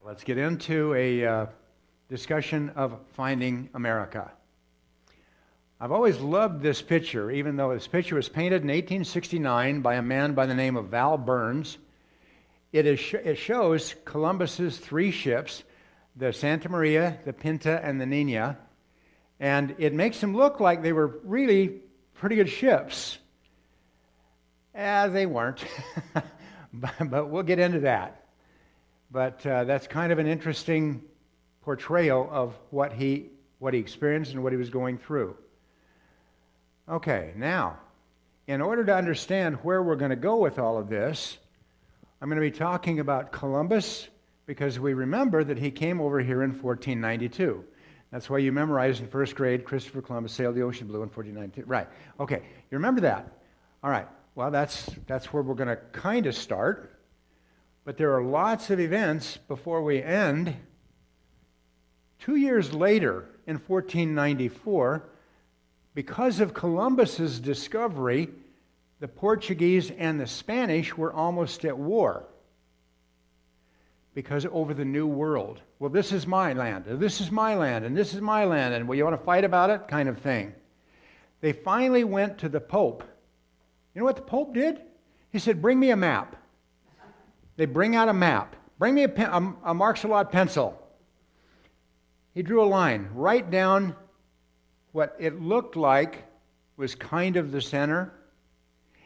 Let's get into a discussion of finding America. I've always loved this picture, even though this picture was painted in 1869 by a man by the name of Val Burns. It shows Columbus's three ships, the Santa Maria, the Pinta, and the Nina, and it makes them look like they were really pretty good ships. They weren't, but we'll get into that. But that's kind of an interesting portrayal of what he experienced and what he was going through. Okay, now, in order to understand where we're going to go with all of this, I'm going to be talking about Columbus, because we remember that he came over here in 1492. That's why you memorized in first grade, Christopher Columbus sailed the ocean blue in 1492. Right, okay, you remember that. All right, well, that's where we're going to kind of start. But there are lots of events before we end. 2 years later, in 1494, because of Columbus's discovery, the Portuguese and the Spanish were almost at war. Because over the New World. Well, this is my land, and this is my land, and this is my land, and well, you want to fight about it? Kind of thing. They finally went to the Pope. You know what the Pope did? He said, bring me a map. They bring out a map. Bring me a Marx-a-Lot pencil. He drew a line right down what it looked like was kind of the center.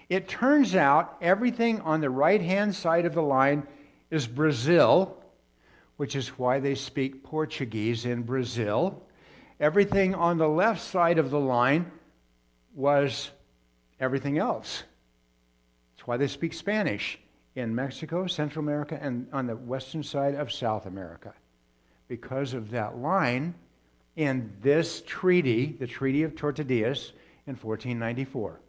It turns out everything on the right-hand side of the line is Brazil, which is why they speak Portuguese in Brazil. Everything on the left side of the line was everything else. That's why they speak Spanish in Mexico, Central America, and on the western side of South America. Because of that line in this treaty, the Treaty of Tordesillas in 1494.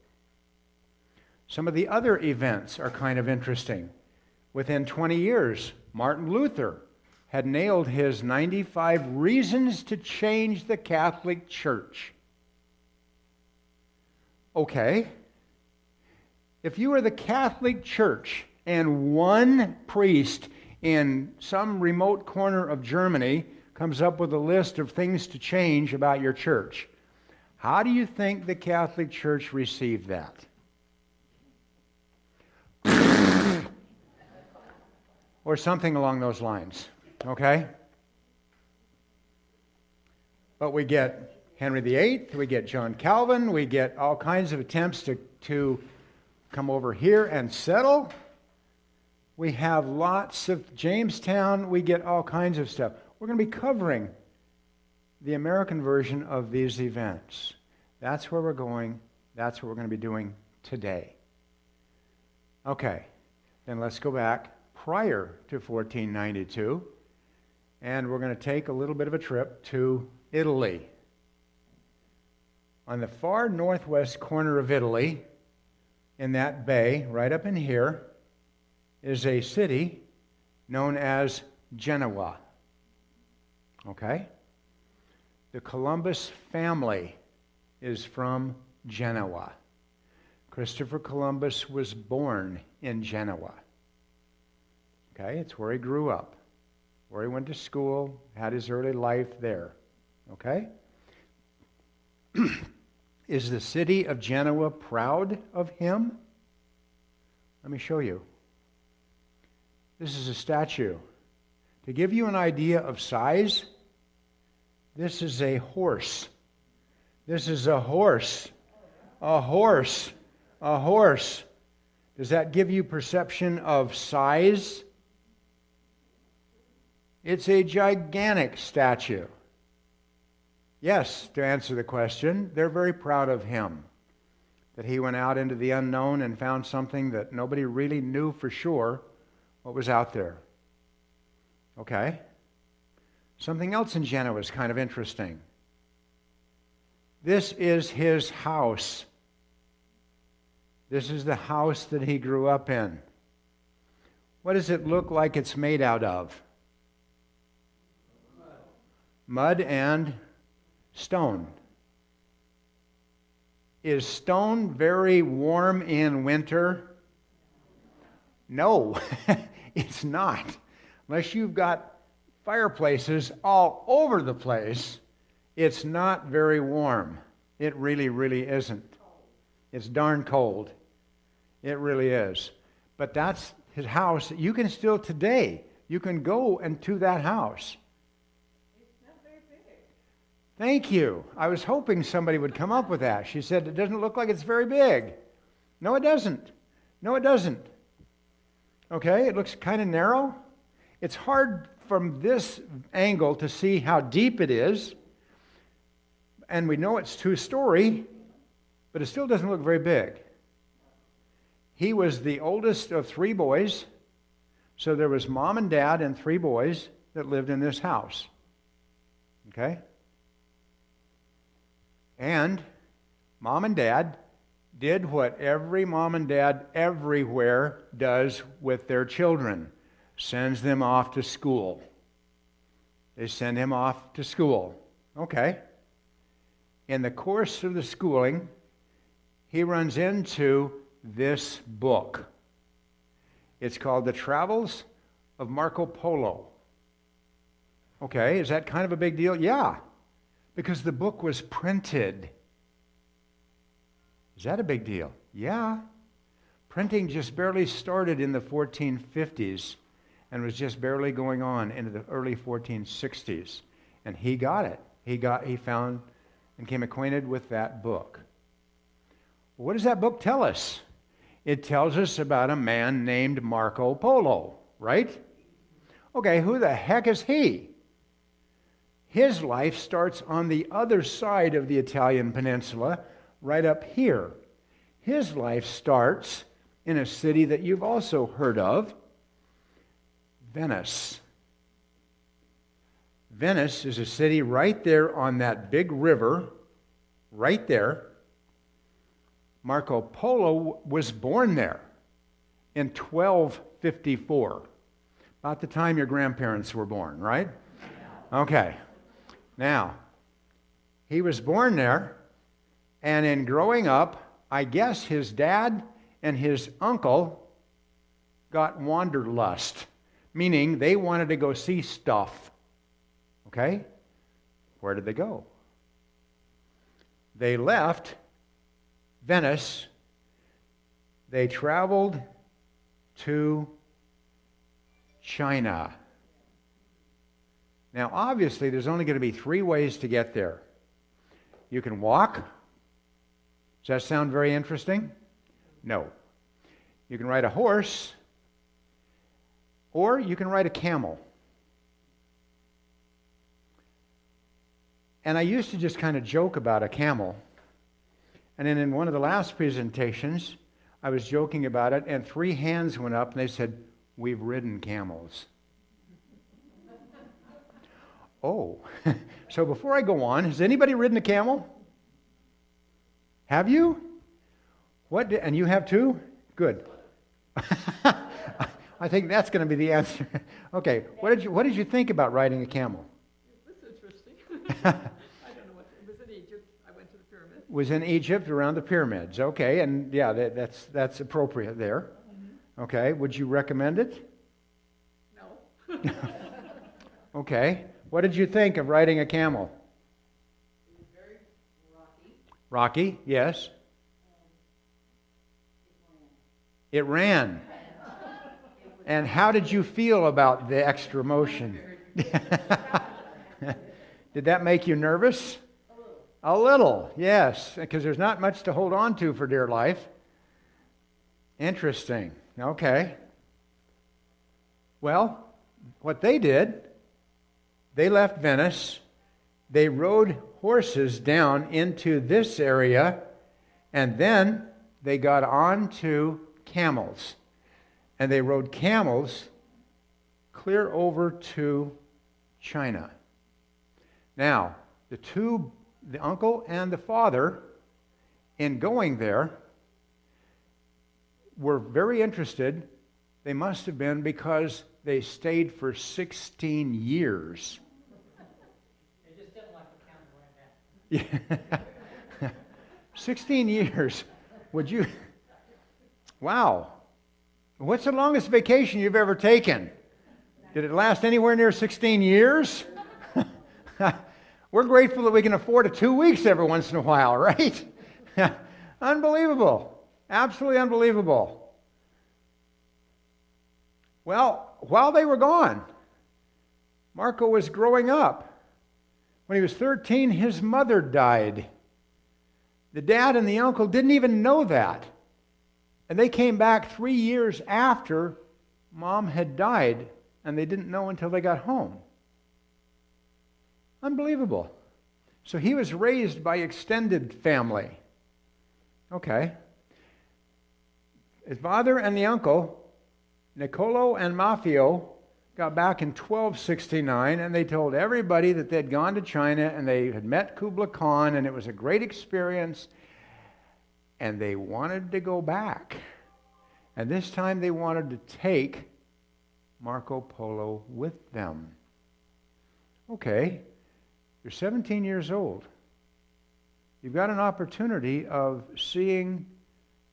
Some of the other events are kind of interesting. Within 20 years, Martin Luther had nailed his 95 reasons to change the Catholic Church. Okay, if you are the Catholic Church and one priest in some remote corner of Germany comes up with a list of things to change about your church, how do you think the Catholic Church received that? Or something along those lines, okay? But we get Henry VIII, we get John Calvin, we get all kinds of attempts to come over here and settle. We have lots of Jamestown, we get all kinds of stuff. We're going to be covering the American version of these events. That's where we're going. That's what we're going to be doing today. Okay, then let's go back prior to 1492, and we're going to take a little bit of a trip to Italy. On the far northwest corner of Italy, in that bay, right up in here, is a city known as Genoa. Okay? The Columbus family is from Genoa. Christopher Columbus was born in Genoa. Okay? It's where he grew up, where he went to school, had his early life there. Okay? Is the city of Genoa proud of him? Let me show you. This is a statue. To give you an idea of size, this is a horse. This is a horse. A horse. A horse. Does that give you perception of size? It's a gigantic statue. Yes, to answer the question, they're very proud of him. That he went out into the unknown and found something that nobody really knew for sure what was out there. Okay? Something else in Genoa is kind of interesting. This is his house. This is the house that he grew up in. What does it look like it's made out of? Mud and stone. Is stone very warm in winter? No, it's not. Unless you've got fireplaces all over the place, it's not very warm. It really, really isn't. It's darn cold. It really is. But that's his house. You can still today, you can go into that house. It's not very big. Thank you. I was hoping somebody would come up with that. She said, it doesn't look like it's very big. No, it doesn't. No, it doesn't. Okay, it looks kind of narrow. It's hard from this angle to see how deep it is. And we know it's 2-story, but it still doesn't look very big. He was the oldest of 3 boys. So there was mom and dad and 3 boys that lived in this house. Okay? And mom and dad did what every mom and dad everywhere does with their children. Sends them off to school. They send him off to school. Okay. In the course of the schooling, he runs into this book. It's called The Travels of Marco Polo. Okay, is that kind of a big deal? Yeah, because the book was printed. Is that a big deal? Yeah. Printing just barely started in the 1450s and was just barely going on into the early 1460s. And he got it. He found and came acquainted with that book. What does that book tell us? It tells us about a man named Marco Polo, right? Okay, who the heck is he? His life starts on the other side of the Italian peninsula, right up here. His life starts in a city that you've also heard of, Venice. Venice is a city right there on that big river, right there. Marco Polo was born there in 1254, about the time your grandparents were born, right? Okay. Now, he was born there, and in growing up, I guess his dad and his uncle got wanderlust, meaning they wanted to go see stuff. Okay? Where did they go? They left Venice. They traveled to China. Now, obviously, there's only going to be 3 ways to get there. You can walk. Does that sound very interesting? No. You can ride a horse, or you can ride a camel. And I used to just kind of joke about a camel. And then in one of the last presentations, I was joking about it, and 3 hands went up, and they said, "We've ridden camels." Oh, so before I go on, has anybody ridden a camel? Have you? And you have too? Good. I think that's going to be the answer. Okay, what did you think about riding a camel? It was interesting. I don't know what it was in Egypt. I went to the pyramids. Was in Egypt around the pyramids. Okay, and yeah, that's appropriate there. Mm-hmm. Okay, would you recommend it? No. Okay. What did you think of riding a camel? It was very rocky. Rocky, yes. It ran. And how did you feel about the extra motion? Did that make you nervous? A little, yes, because there's not much to hold on to for dear life. Interesting. Okay. Well, what they did, they left Venice, they rode horses down into this area, and then they got on to camels. And they rode camels clear over to China. Now, the uncle and the father, in going there, were very interested. They must have been, because they stayed for 16 years. 16 years. Would you? Wow. What's the longest vacation you've ever taken? Did it last anywhere near 16 years? We're grateful that we can afford a 2 weeks every once in a while, right? Unbelievable. Absolutely unbelievable. Well, while they were gone, Marco was growing up. When he was 13, his mother died. The dad and the uncle didn't even know that. And they came back 3 years after Mom had died, and they didn't know until they got home. Unbelievable. So he was raised by extended family. Okay. His father and the uncle, Niccolo and Maffeo, got back in 1269, and they told everybody that they'd gone to China and they had met Kublai Khan, and it was a great experience, and they wanted to go back. And this time they wanted to take Marco Polo with them. Okay, you're 17 years old. You've got an opportunity of seeing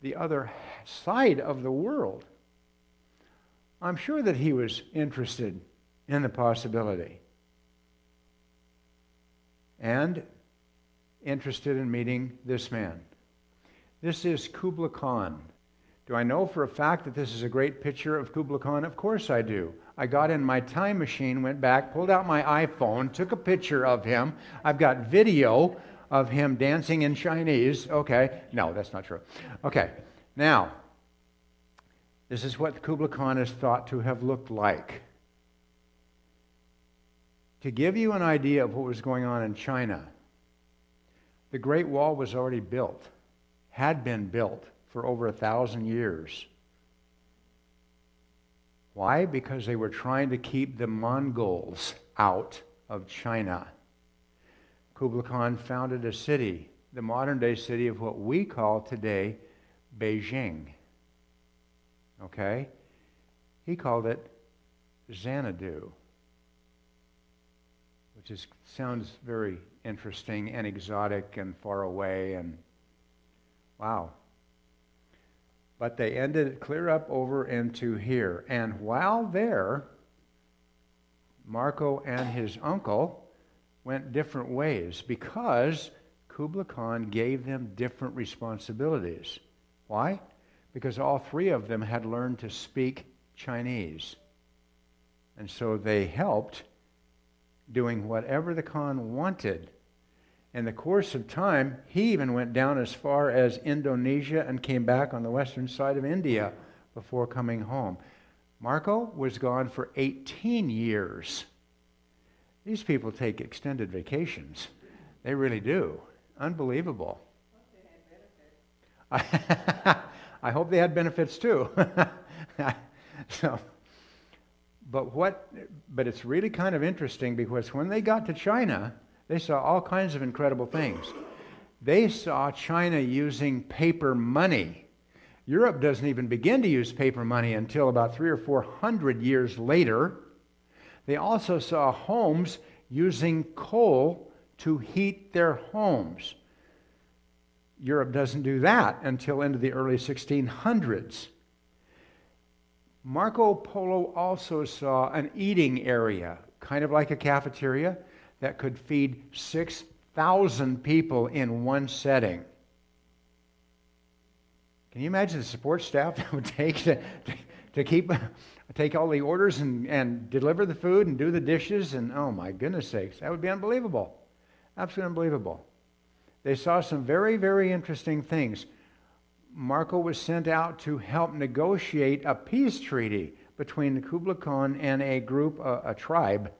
the other side of the world. I'm sure that he was interested in the possibility and interested in meeting this man. This is Kublai Khan. Do I know for a fact that this is a great picture of Kublai Khan? Of course I do. I got in my time machine, went back, pulled out my iPhone, took a picture of him. I've got video of him dancing in Chinese. Okay, no, that's not true. Okay, now, this is what Kublai Khan is thought to have looked like. To give you an idea of what was going on in China, the Great Wall was already built, had been built for over 1,000 years. Why? Because they were trying to keep the Mongols out of China. Kublai Khan founded a city, the modern-day city of what we call today Beijing. Okay? He called it Xanadu, which sounds very interesting and exotic and far away and wow. But they ended it clear up over into here. And while there, Marco and his uncle went different ways because Kublai Khan gave them different responsibilities. Why? Because all three of them had learned to speak Chinese. And so they helped doing whatever the Khan wanted. In the course of time, he even went down as far as Indonesia and came back on the western side of India before coming home. Marco was gone for 18 years. These people take extended vacations. They really do. Unbelievable. I hope they had benefits too. But it's really kind of interesting because when they got to China, they saw all kinds of incredible things. They saw China using paper money. Europe doesn't even begin to use paper money until about 300 or 400 years later. They also saw homes using coal to heat their homes. Europe doesn't do that until into the early 1600s. Marco Polo also saw an eating area, kind of like a cafeteria, that could feed 6,000 people in one setting. Can you imagine the support staff that would take to take all the orders and deliver the food and do the dishes? And oh my goodness sakes, that would be unbelievable. Absolutely unbelievable. They saw some very, very interesting things. Marco was sent out to help negotiate a peace treaty between Kublai Khan and a group, a tribe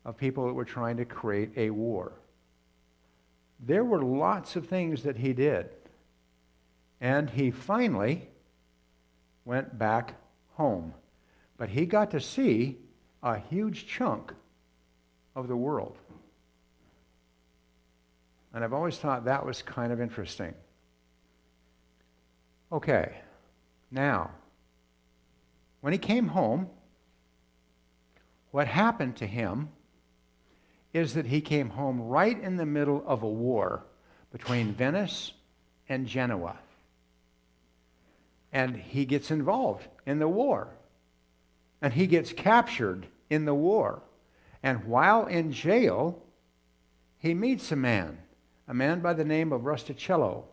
of people that were trying to create a war. There were lots of things that he did. And he finally went back home. But he got to see a huge chunk of the world. And I've always thought that was kind of interesting. Okay, now, when he came home, what happened to him is that he came home right in the middle of a war between Venice and Genoa. And he gets involved in the war. and he gets captured in the war. And while in jail, he meets a man by the name of Rustichello.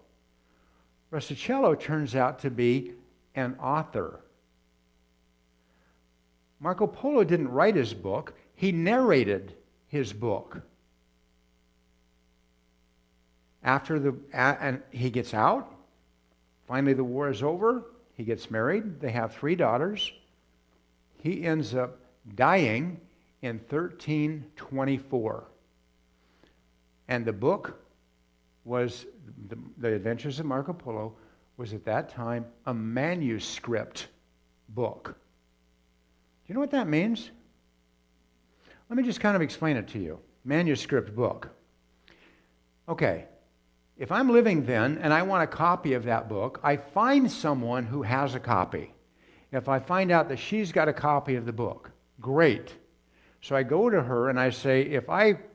Rustichello turns out to be an author. Marco Polo didn't write his book, he narrated his book. And he gets out. Finally, the war is over. He gets married. They have 3 daughters. He ends up dying in 1324. And the book was, The Adventures of Marco Polo, was at that time a manuscript book. Do you know what that means? Let me just kind of explain it to you. Manuscript book. Okay, if I'm living then and I want a copy of that book, I find someone who has a copy. If I find out that she's got a copy of the book, great. So I go to her and I say,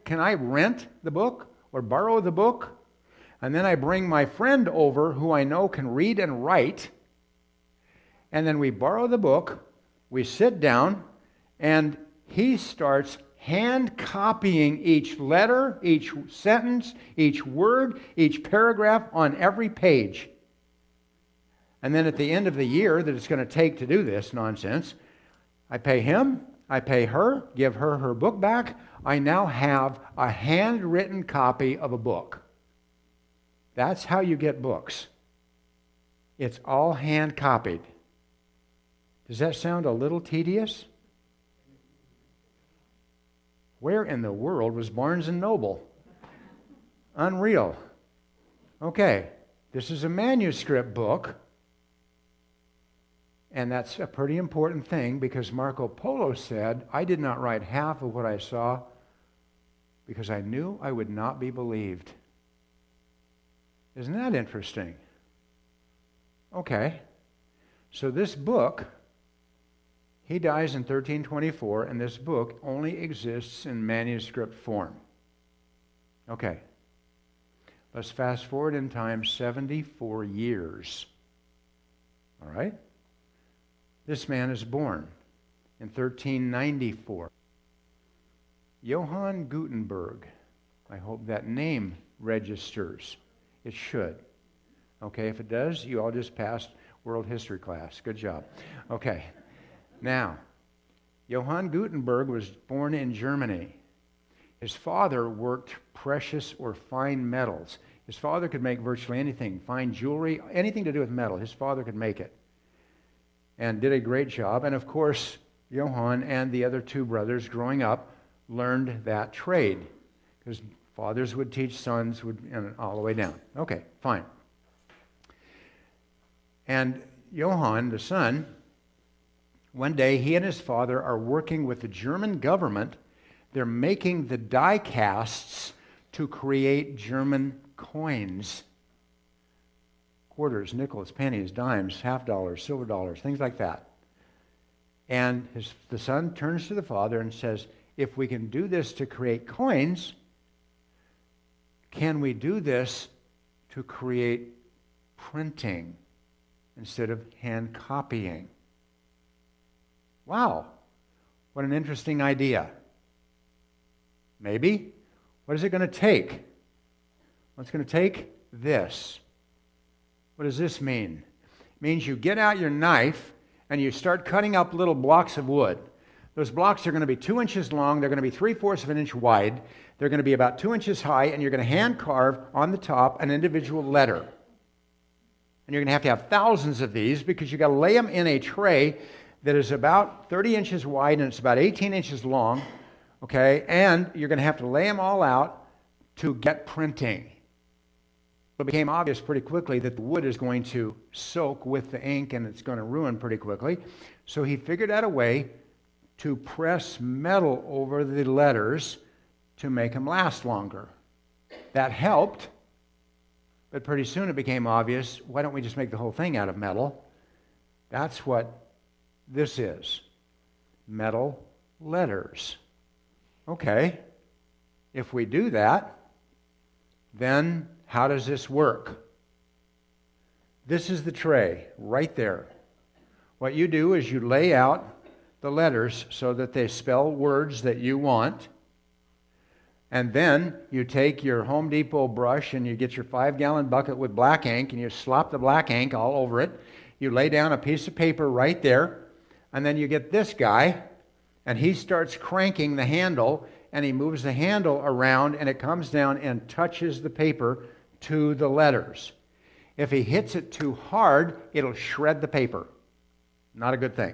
can I rent the book or borrow the book? And then I bring my friend over who I know can read and write. And then we borrow the book, we sit down, and he starts hand copying each letter, each sentence, each word, each paragraph on every page. And then at the end of the year that it's going to take to do this nonsense, I pay him, I pay her, give her her book back. I now have a handwritten copy of a book. That's how you get books. It's all hand copied. Does that sound a little tedious? Where in the world was Barnes & Noble? Unreal. Okay, this is a manuscript book, and that's a pretty important thing because Marco Polo said, I did not write half of what I saw because I knew I would not be believed. Isn't that interesting? Okay, so this book, he dies in 1324, and this book only exists in manuscript form. Okay. Let's fast forward in time 74 years. All right? This man is born in 1394. Johann Gutenberg. I hope that name registers. It should. Okay, if it does, you all just passed world history class. Good job. Okay. Now, Johann Gutenberg was born in Germany. His father worked precious or fine metals. His father could make virtually anything, fine jewelry, anything to do with metal. His father could make it and did a great job. And of course, Johann and the other 2 brothers growing up learned that trade because fathers would teach sons and all the way down. Okay, fine. And Johann, the son, one day, he and his father are working with the German government. They're making the die casts to create German coins. Quarters, nickels, pennies, dimes, half dollars, silver dollars, things like that. And the son turns to the father and says, if we can do this to create coins, can we do this to create printing instead of hand copying? Wow, what an interesting idea. Maybe. What is it going to take? Well, it's going to take this. What does this mean? It means you get out your knife and you start cutting up little blocks of wood. Those blocks are going to be 2 inches long. They're going to be 3/4 of an inch wide. They're going to be about 2 inches high, and you're going to hand carve on the top an individual letter. And you're going to have thousands of these because you've got to lay them in a tray that is about 30 inches wide and it's about 18 inches long, okay? And you're going to have to lay them all out to get printing. It became obvious pretty quickly that the wood is going to soak with the ink and it's going to ruin pretty quickly. So he figured out a way to press metal over the letters to make them last longer. That helped, but pretty soon it became obvious, why don't we just make the whole thing out of metal? That's what this is. Metal letters. Okay, if we do that, then how does this work? This is the tray right there. What you do is you lay out the letters so that they spell words that you want. And then you take your Home Depot brush and you get your 5-gallon bucket with black ink and you slop the black ink all over it. You lay down a piece of paper right there, and then you get this guy, and he starts cranking the handle, and he moves the handle around, and it comes down and touches the paper to the letters. If he hits it too hard, it'll shred the paper. Not a good thing.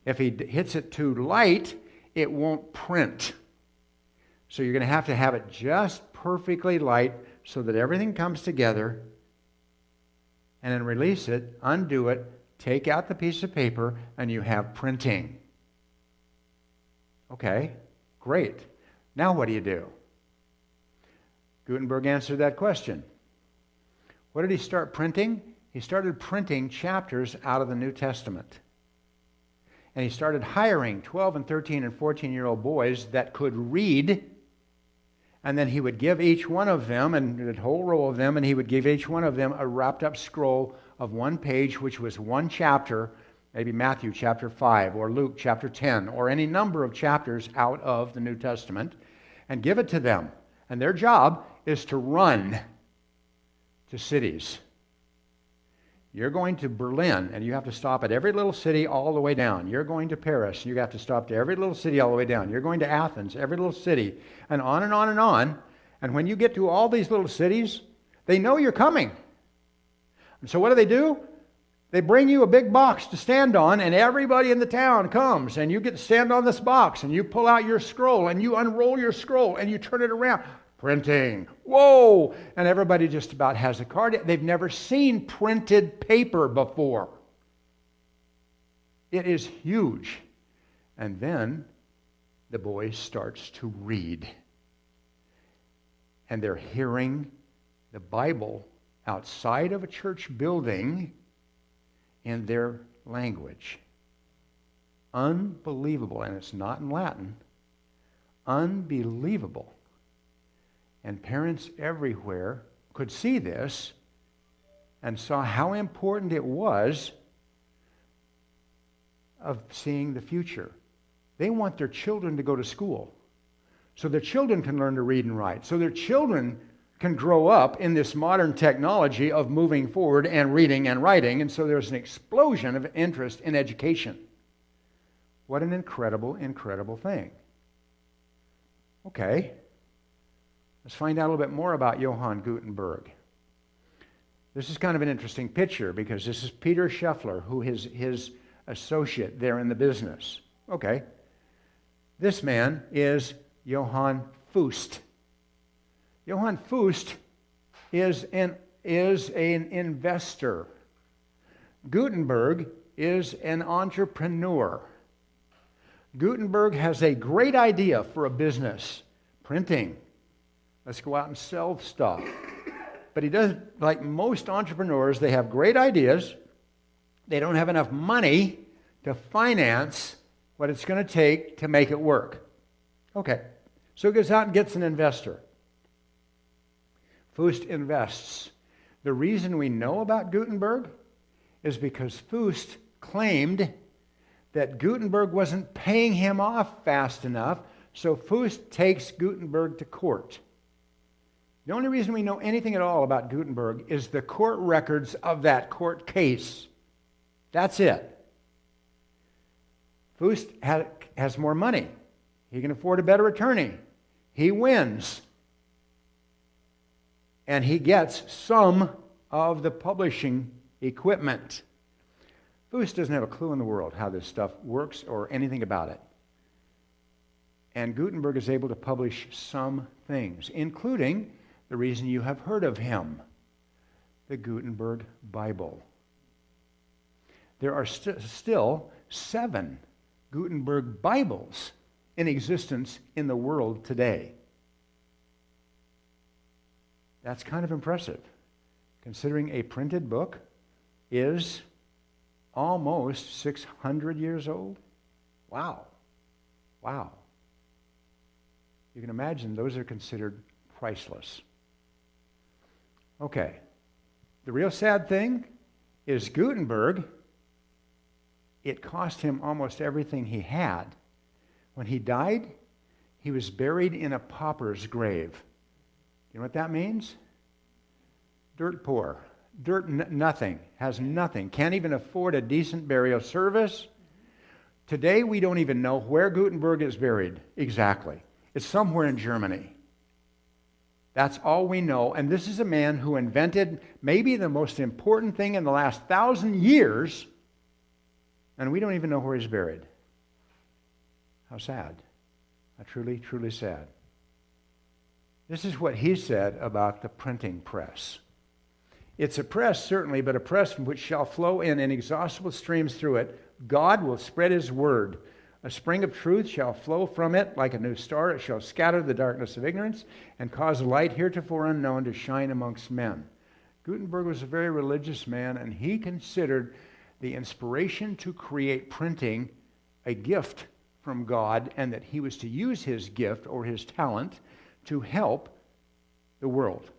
If he hits it too light, it won't print. So you're going to have it just perfectly light so that everything comes together, and then release it, undo it, take out the piece of paper, and you have printing. Okay, great. Now what do? Gutenberg answered that question. What did he start printing? He started printing chapters out of the New Testament. And he started hiring 12 and 13 and 14-year-old boys that could read. And then he would give each one of them, and a whole row of them, and he would give each one of them a wrapped up scroll of one page, which was one chapter, maybe Matthew chapter 5 or Luke chapter 10 or any number of chapters out of the New Testament, and give it to them. And their job is to run to cities. You're going to Berlin, and you have to stop at every little city all the way down. You're going to Paris, you have to stop to every little city all the way down. You're going to Athens, every little city, and on and on and on. And when you get to all these little cities, they know you're coming. And so what do? They bring you a big box to stand on, and everybody in the town comes, and you get to stand on this box, and you pull out your scroll, and you unroll your scroll, and you turn it around. Printing. Whoa! And everybody just about has a card. They've never seen printed paper before. It is huge. And then the boy starts to read. And they're hearing the Bible outside of a church building in their language. Unbelievable. And it's not in Latin. Unbelievable. And parents everywhere could see this and saw how important it was of seeing the future. They want their children to go to school so their children can learn to read and write, so their children can grow up in this modern technology of moving forward and reading and writing, and so there's an explosion of interest in education. What an incredible, incredible thing. Okay. Let's find out a little bit more about Johann Gutenberg. This is kind of an interesting picture because this is Peter Scheffler, who is his associate there in the business. Okay. This man is Johann Fust. Johann Fust is an investor. Gutenberg is an entrepreneur. Gutenberg has a great idea for a business, printing. Let's go out and sell stuff. But he does, like most entrepreneurs, they have great ideas. They don't have enough money to finance what it's going to take to make it work. Okay, so he goes out and gets an investor. Fust invests. The reason we know about Gutenberg is because Fust claimed that Gutenberg wasn't paying him off fast enough, so Fust takes Gutenberg to court. The only reason we know anything at all about Gutenberg is the court records of that court case. That's it. Fust has more money. He can afford a better attorney. He wins. And he gets some of the publishing equipment. Fust doesn't have a clue in the world how this stuff works or anything about it. And Gutenberg is able to publish some things, including the reason you have heard of him, the Gutenberg Bible. There are still 7 Gutenberg Bibles in existence in the world today. That's kind of impressive, considering a printed book is almost 600 years old. Wow. Wow. You can imagine those are considered priceless. Okay. The real sad thing is Gutenberg it cost him almost everything he had. When he died, he was buried in a pauper's grave. You know what that means? Dirt poor. Nothing. Has nothing. Can't even afford a decent burial service. Today, we don't even know where Gutenberg is buried exactly. It's somewhere in Germany. That's all we know. And this is a man who invented maybe the most important thing in the last 1,000 years, and we don't even know where he's buried. How sad. How truly, truly sad. This is what he said about the printing press. It's a press, certainly, but a press from which shall flow in inexhaustible streams through it. God will spread his word. A spring of truth shall flow from it like a new star. It shall scatter the darkness of ignorance and cause light heretofore unknown to shine amongst men. Gutenberg was a very religious man, and he considered the inspiration to create printing a gift from God, and that he was to use his gift or his talent to help the world.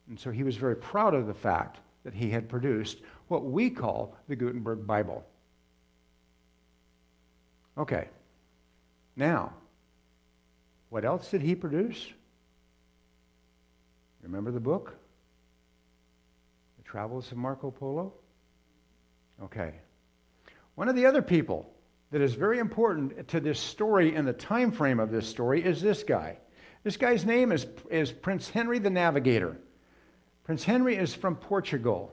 And so he was very proud of the fact that he had produced what we call the Gutenberg Bible. Okay, now, what else did he produce? Remember the book? The Travels of Marco Polo? Okay. One of the other people that is very important to this story and the time frame of this story is this guy. This guy's name is Prince Henry the Navigator. Prince Henry is from Portugal.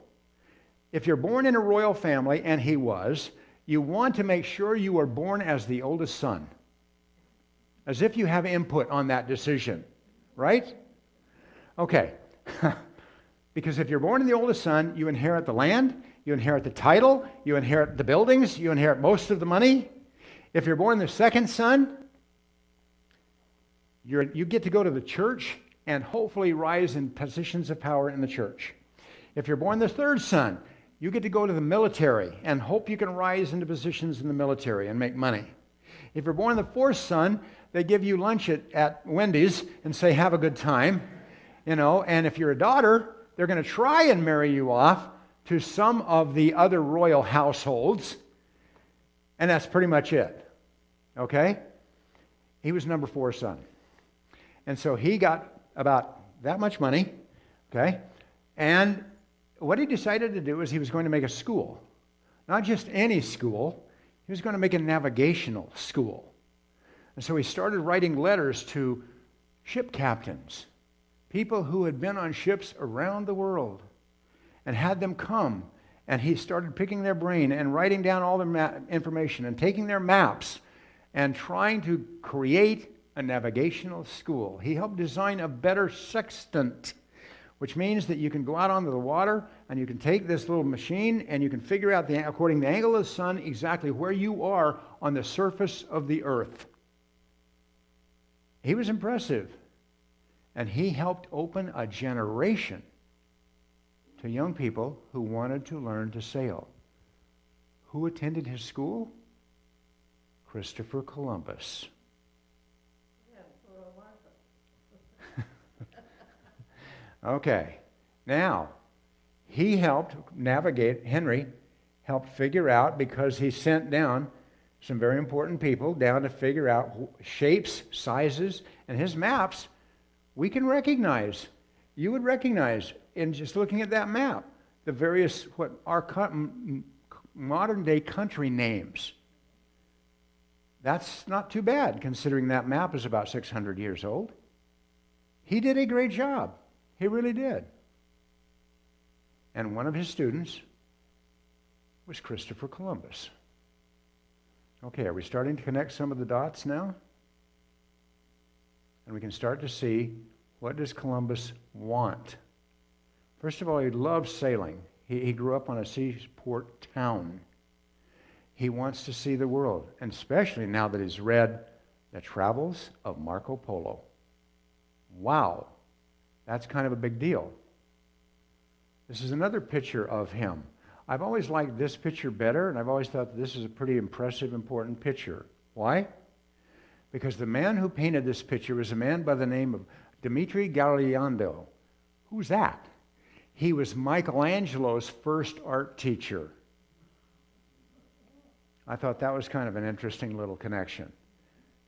If you're born in a royal family, and he was, you want to make sure you are born as the oldest son, as if you have input on that decision, right? Okay. Because if you're born in the oldest son, you inherit the land, you inherit the title, you inherit the buildings, you inherit most of the money. If you're born the second son, you get to go to the church and hopefully rise in positions of power in the church. If you're born the third son, you get to go to the military and hope you can rise into positions in the military and make money. If you're born the fourth son, they give you lunch at Wendy's and say, have a good time. And if you're a daughter, they're going to try and marry you off to some of the other royal households. And that's pretty much it. Okay? He was number 4 son. And so he got about that much money. Okay? And what he decided to do is he was going to make a school. Not just any school. He was going to make a navigational school. And so he started writing letters to ship captains, people who had been on ships around the world, and had them come. And he started picking their brain and writing down all their information and taking their maps and trying to create a navigational school. He helped design a better sextant, which means that you can go out onto the water and you can take this little machine and you can figure out, according to the angle of the sun, exactly where you are on the surface of the earth. He was impressive. And he helped open a generation to young people who wanted to learn to sail. Who attended his school? Christopher Columbus. Yeah, for Martha. Okay. Now, he helped navigate, Henry helped figure out, because he sent down some very important people down to figure out shapes, sizes, and his maps we can recognize. You would recognize in just looking at that map the various what our modern day country names. That's not too bad considering that map is about 600 years old. He did a great job. He really did. And one of his students was Christopher Columbus. Okay, are we starting to connect some of the dots now? And we can start to see, what does Columbus want? First of all, he loves sailing. He grew up on a seaport town. He wants to see the world, and especially now that he's read The Travels of Marco Polo. Wow, that's kind of a big deal. This is another picture of him. I've always liked this picture better, and I've always thought that this is a pretty impressive, important picture. Why? Because the man who painted this picture was a man by the name of Dimitri Ghirlandaio. Who's that? He was Michelangelo's first art teacher. I thought that was kind of an interesting little connection.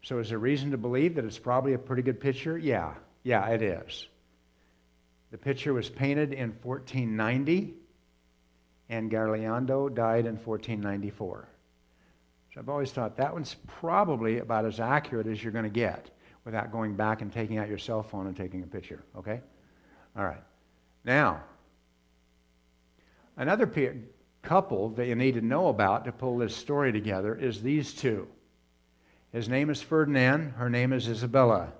So is there reason to believe that it's probably a pretty good picture? Yeah, it is. The picture was painted in 1490, and Ghirlandaio died in 1494. So I've always thought that one's probably about as accurate as you're going to get without going back and taking out your cell phone and taking a picture, okay? All right. Now, another couple that you need to know about to pull this story together is these two. His name is Ferdinand, her name is Isabella.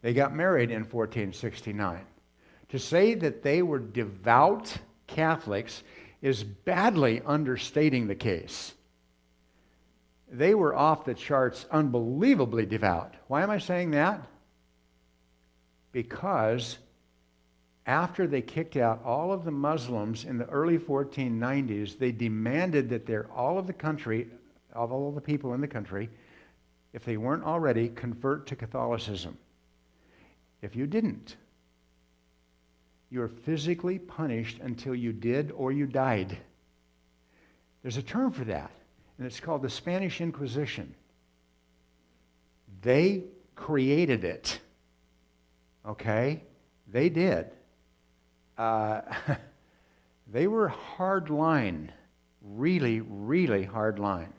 They got married in 1469. To say that they were devout Catholics is badly understating the case. They were off the charts, unbelievably devout. Why am I saying that? Because after they kicked out all of the Muslims in the early 1490s, they demanded that all of the people in the country, if they weren't already, convert to Catholicism. If you didn't, you were physically punished until you did or you died. There's a term for that, and it's called the Spanish Inquisition. They created it. Okay? They did. They were hard line. Really, really hard line.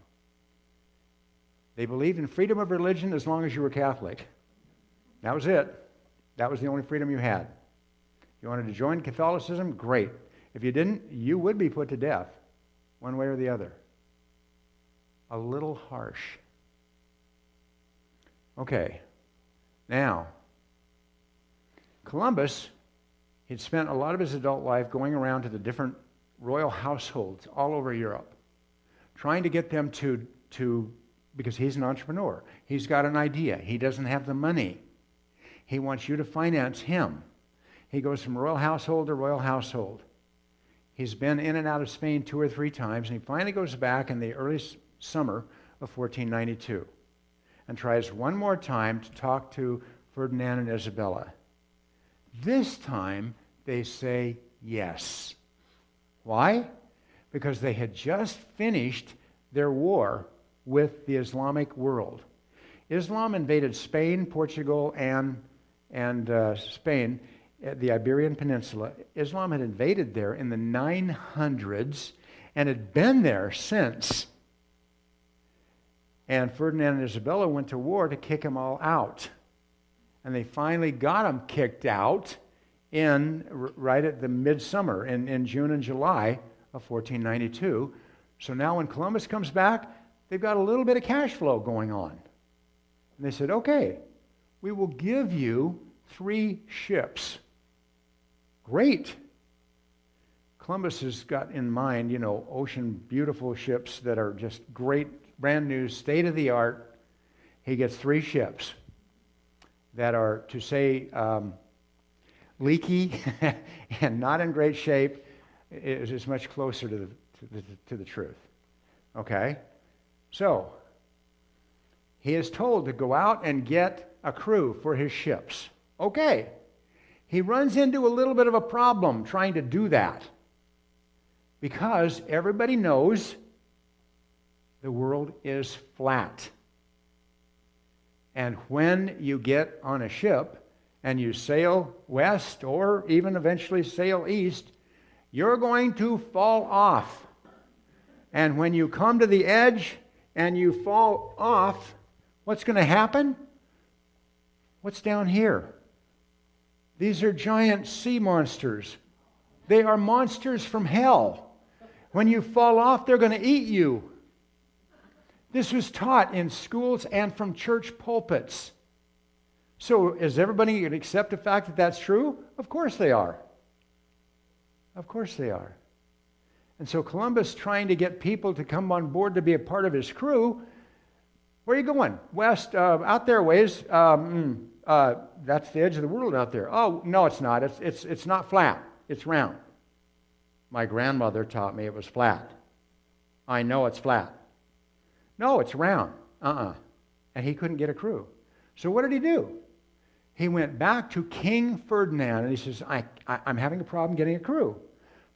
They believed in freedom of religion as long as you were Catholic. That was it. That was the only freedom you had. You wanted to join Catholicism? Great. If you didn't, you would be put to death, one way or the other. A little harsh. Okay. Now, Columbus, he'd spent a lot of his adult life going around to the different royal households all over Europe, trying to get them to because he's an entrepreneur. He's got an idea. He doesn't have the money. He wants you to finance him. He goes from royal household to royal household. He's been in and out of Spain 2 or 3 times, and he finally goes back in the early summer of 1492 and tries one more time to talk to Ferdinand and Isabella. This time, they say yes. Why? Because they had just finished their war with the Islamic world. Islam invaded Spain, Portugal, and Spain, the Iberian Peninsula. Islam had invaded there in the 900s and had been there since. And Ferdinand and Isabella went to war to kick them all out. And they finally got them kicked out right at the midsummer in June and July of 1492. So now when Columbus comes back, they've got a little bit of cash flow going on. And they said, okay, we will give you 3 ships. Great. Columbus has got in mind, ocean beautiful ships that are just great, brand new, state-of-the-art. He gets 3 ships that are, to say, leaky and not in great shape is much closer to the truth. Okay? So, he is told to go out and get a crew for his ships. Okay. He runs into a little bit of a problem trying to do that because everybody knows the world is flat. And when you get on a ship and you sail west or even eventually sail east, you're going to fall off. And when you come to the edge and you fall off, what's going to happen? What's down here? These are giant sea monsters. They are monsters from hell. When you fall off, they're going to eat you. This was taught in schools and from church pulpits. So is everybody going to accept the fact that that's true? Of course they are. Of course they are. And so Columbus, trying to get people to come on board to be a part of his crew, where are you going? West, out there ways. That's the edge of the world out there. Oh, no, it's not. It's not flat. It's round. My grandmother taught me it was flat. I know it's flat. No, it's round. And he couldn't get a crew. So what did he do? He went back to King Ferdinand and he says, I'm having a problem getting a crew.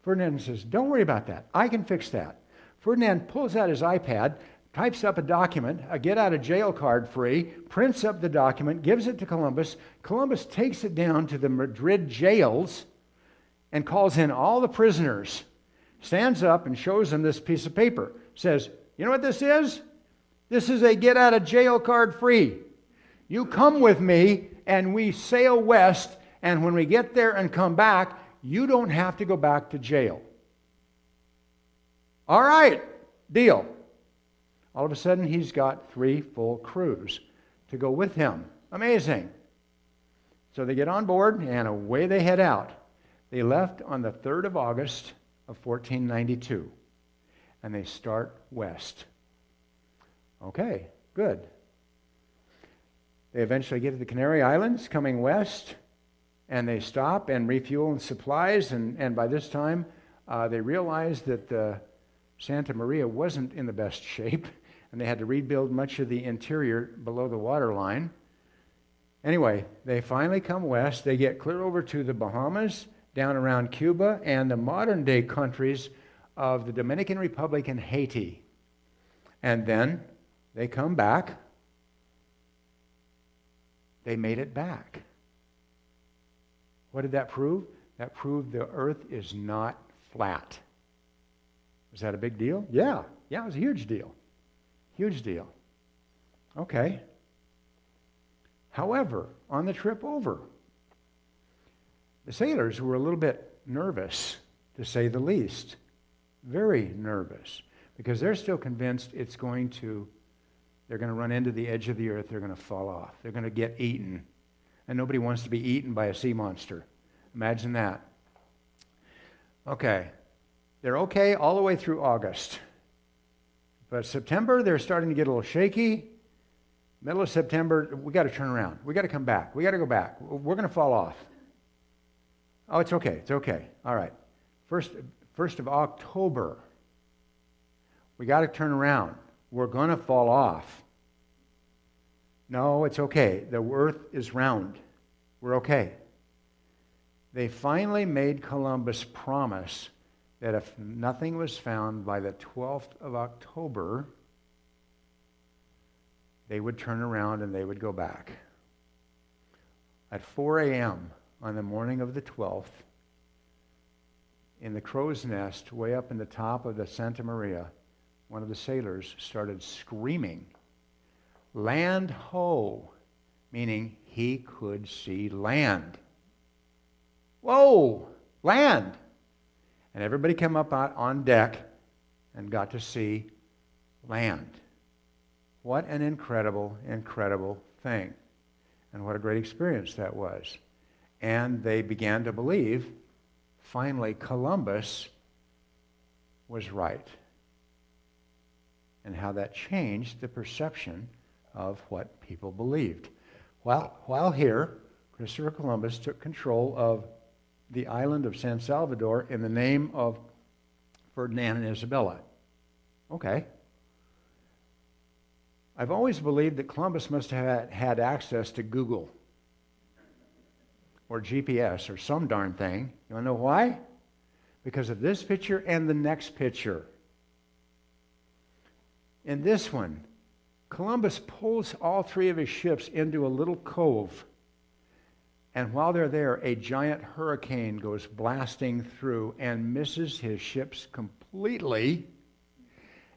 Ferdinand says, don't worry about that. I can fix that. Ferdinand pulls out his iPad, types up a document, a get out of jail card free, prints up the document, gives it to Columbus. Columbus takes it down to the Madrid jails and calls in all the prisoners, stands up and shows them this piece of paper, says, you know what this is? This is a get out of jail card free. You come with me and we sail west, and when we get there and come back, you don't have to go back to jail. All right, deal. All of a sudden, he's got 3 full crews to go with him. Amazing. So they get on board, and away they head out. They left on the 3rd of August of 1492, and they start west. Okay, good. They eventually get to the Canary Islands, coming west, and they stop and refuel and supplies, and by this time, they realize that Santa Maria wasn't in the best shape, and they had to rebuild much of the interior below the waterline. Anyway, they finally come west. They get clear over to the Bahamas, down around Cuba, and the modern-day countries of the Dominican Republic and Haiti. And then they come back. They made it back. What did that prove? That proved the earth is not flat. Was that a big deal? Yeah, it was a huge deal. Huge deal. Okay. However, on the trip over, the sailors were a little bit nervous, to say the least. Very nervous, because they're still convinced they're going to run into the edge of the earth, they're going to fall off, they're going to get eaten. And nobody wants to be eaten by a sea monster. Imagine that. Okay. They're okay all the way through August. But September, they're starting to get a little shaky. Middle of September, we got to turn around. We got to come back. We got to go back. We're going to fall off. Oh, it's okay. It's okay. All right. First of October, we got to turn around. We're going to fall off. No, it's okay. The earth is round. We're okay. They finally made Columbus promise that if nothing was found by the 12th of October, they would turn around and they would go back. At 4 a.m. on the morning of the 12th, in the crow's nest, way up in the top of the Santa Maria, one of the sailors started screaming, "Land ho!" meaning he could see land. Whoa! Land! And everybody came up out on deck and got to see land. What an incredible, incredible thing. And what a great experience that was. And they began to believe, finally, Columbus was right. And how that changed the perception of what people believed. While here, Christopher Columbus took control of the island of San Salvador in the name of Ferdinand and Isabella. Okay. I've always believed that Columbus must have had access to Google or GPS or some darn thing. You want to know why? Because of this picture and the next picture. In this one, Columbus pulls all 3 of his ships into a little cove. And while they're there, a giant hurricane goes blasting through and misses his ships completely.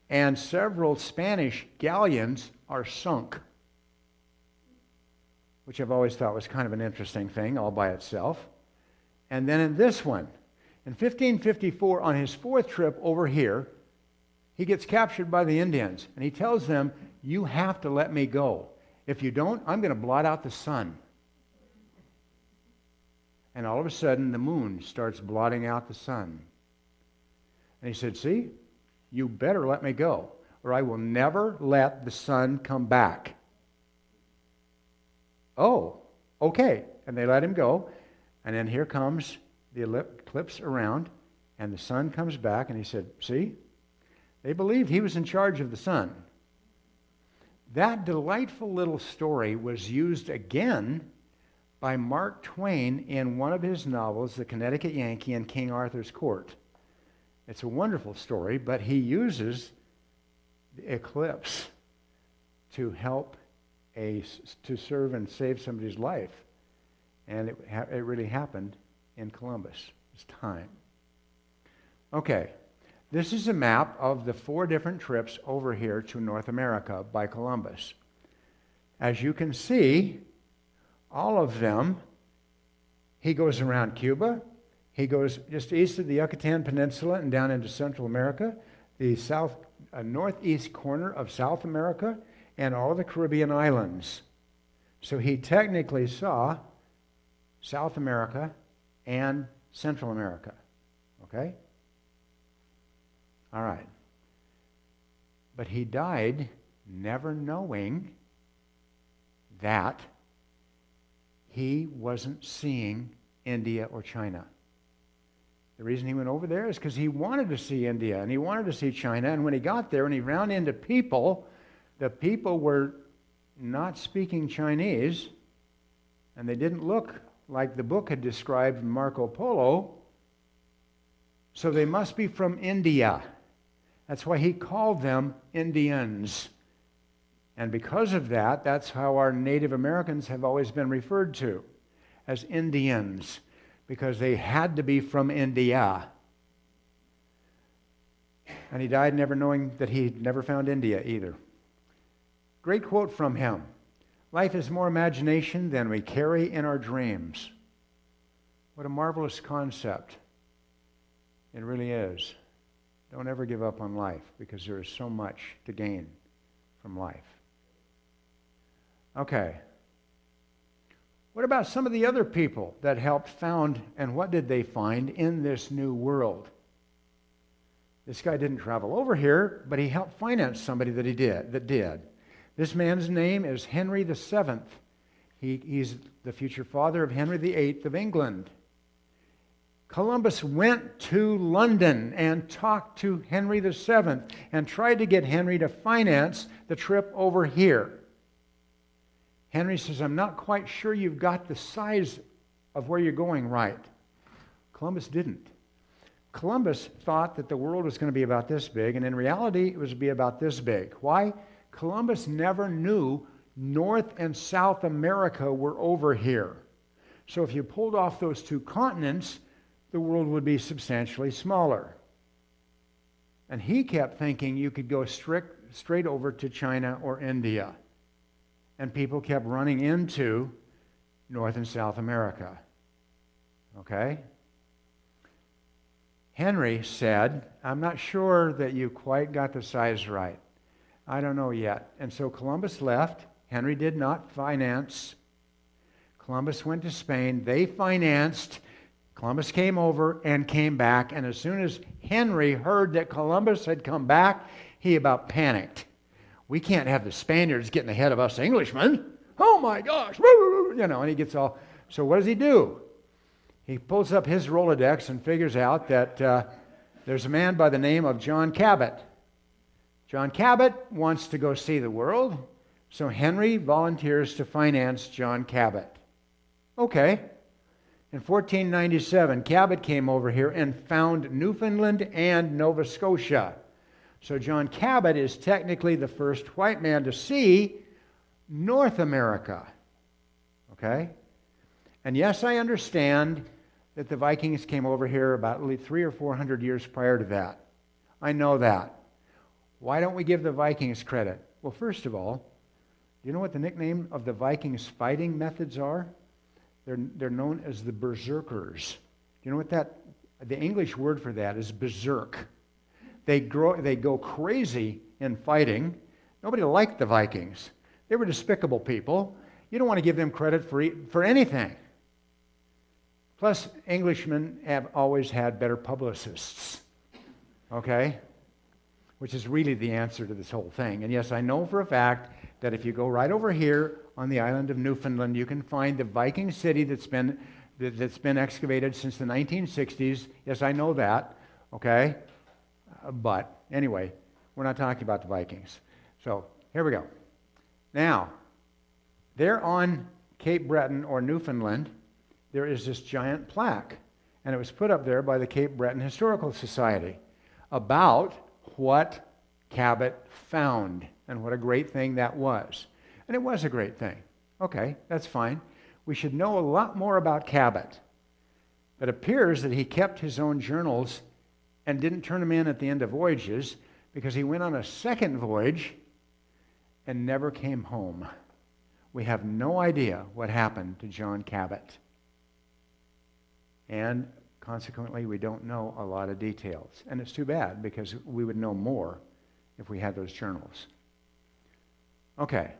And several Spanish galleons are sunk, which I've always thought was kind of an interesting thing all by itself. And then in this one, in 1554, on his 4th trip over here, he gets captured by the Indians. And he tells them, "You have to let me go. If you don't, I'm going to blot out the sun." And all of a sudden, the moon starts blotting out the sun. And he said, "See, you better let me go, or I will never let the sun come back." Oh, okay. And they let him go. And then here comes the eclipse around, and the sun comes back, and he said, "See, they believed he was in charge of the sun." That delightful little story was used again by Mark Twain in one of his novels, The Connecticut Yankee and King Arthur's Court. It's a wonderful story, but he uses the eclipse to help to serve and save somebody's life. And it really happened in Columbus. It's time. Okay, this is a map of the 4 different trips over here to North America by Columbus. As you can see, all of them, he goes around Cuba, he goes just east of the Yucatan Peninsula and down into Central America, the northeast corner of South America, and all of the Caribbean islands. So he technically saw South America and Central America. Okay? All right. But he died never knowing that he wasn't seeing India or China. The reason he went over there is because he wanted to see India and he wanted to see China. And when he got there and he ran into people, the people were not speaking Chinese, and they didn't look like the book had described Marco Polo, so they must be from India. That's why he called them Indians. And because of that, that's how our Native Americans have always been referred to, as Indians, because they had to be from India. And he died never knowing that he'd never found India either. Great quote from him. Life is more imagination than we carry in our dreams. What a marvelous concept. It really is. Don't ever give up on life, because there is so much to gain from life. Okay. What about some of the other people that helped found, and what did they find in this new world? This guy didn't travel over here, but he helped finance somebody that did. This man's name is Henry VII. He's the future father of Henry VIII of England. Columbus went to London and talked to Henry VII and tried to get Henry to finance the trip over here. Henry says, I'm not quite sure you've got the size of where you're going right. Columbus didn't. Columbus thought that the world was going to be about this big, and in reality, it was to be about this big. Why? Columbus never knew North and South America were over here. So if you pulled off those 2 continents, the world would be substantially smaller. And he kept thinking you could go straight over to China or India. And people kept running into North and South America. Okay? Henry said, I'm not sure that you quite got the size right. I don't know yet. And so Columbus left. Henry did not finance. Columbus went to Spain. They financed. Columbus came over and came back. And as soon as Henry heard that Columbus had come back, he about panicked. We can't have the Spaniards getting ahead of us Englishmen. Oh my gosh. You know, and he gets all... So what does he do? He pulls up his Rolodex and figures out that there's a man by the name of John Cabot. John Cabot wants to go see the world, so Henry volunteers to finance John Cabot. Okay. In 1497, Cabot came over here and found Newfoundland and Nova Scotia. So John Cabot is technically the first white man to see North America. Okay? And yes, I understand that the Vikings came over here about 300 or 400 years prior to that. I know that. Why don't we give the Vikings credit? Well, first of all, do you know what the nickname of the Vikings' fighting methods are? They're known as the berserkers. Do you know what the English word for that is berserk. They go crazy in fighting. Nobody liked the Vikings. They were despicable people. You don't want to give them credit for anything. Plus, Englishmen have always had better publicists. Okay? Which is really the answer to this whole thing. And yes, I know for a fact that if you go right over here on the island of Newfoundland, you can find the Viking city that's been excavated since the 1960s. Yes, I know that. Okay? But anyway, we're not talking about the Vikings. So here we go. Now, there on Cape Breton or Newfoundland, there is this giant plaque. And it was put up there by the Cape Breton Historical Society about what Cabot found, and what a great thing that was. And it was a great thing. Okay, that's fine. We should know a lot more about Cabot. But it appears that he kept his own journals and didn't turn them in at the end of voyages, because he went on a second voyage and never came home. We have no idea what happened to John Cabot. And consequently, we don't know a lot of details. And it's too bad, because we would know more if we had those journals. Okay.